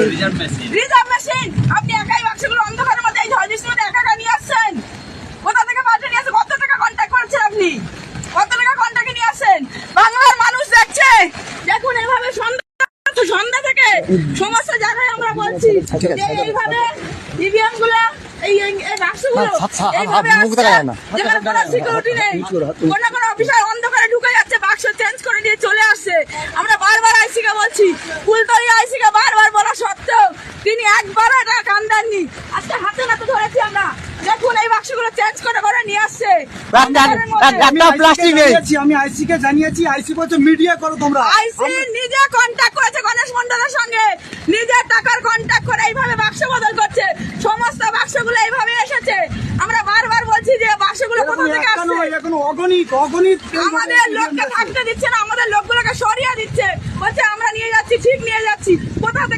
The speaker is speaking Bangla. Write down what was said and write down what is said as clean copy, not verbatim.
রিজার্ভ মেশিন আপনি একাই বাক্সগুলো অন্ধকারের মধ্যে এই ঝড় বৃষ্টির মধ্যে একা নিয়ে আসছেন। কোথা থেকে পাঠিয়ে নিয়ে আসছেন? কত টাকা কন্ট্যাক্ট করেছেন আপনি? কত টাকা কন্ট্যাক্টে নিয়ে আসছেন? বাংলার মানুষ দেখছে। দেখুন এইভাবে সন্ধ্যা থেকে সমস্ত জায়গায় আমরা বলছি যে এইভাবে ইভিএম গুলা এই বাক্সগুলো এইভাবে যেখানে কোনো সিকিউরিটি নেই, কোনো অফিসার অন্ধকারে ঢুকে যাচ্ছে, বাক্স চেঞ্জ করে নিয়ে চলে আসছে। আমরা বারবার আইসিকে বলছি, ফুলতলি আইসিকে বারবার বলা সত্ত্বেও তিনি একবার এটা কান দেননি। আজকে হাতে নাতে ধরেছি আমরা। দেখুন এই বাক্সগুলো চেঞ্জ করে করে নিয়ে আসছে। আমি আইসিকে জানিয়েছি, আইসি বলছে মিডিয়া করো তোমরা। আইসি নিজে কন্ট্যাক্ট করেছে গণেশ মন্ডলের সঙ্গে, নিজের টাকার কন্ট্যাক্ট করে এইভাবে বাক্স বদল করছে। সমস্ত বাক্সগুলো এইভাবে এসেছে। আমরা বারবার বলছি যে বাক্সগুলো কোথা থেকে আসছে। এখন অগণিত আমাদের লোককে থাকতে দিচ্ছে না, আমাদের লোকগুলোকে সরিয়ে দিচ্ছে, বলছে আমরা নিয়ে যাচ্ছি, ঠিক নিয়ে যাচ্ছি। কোথা থেকে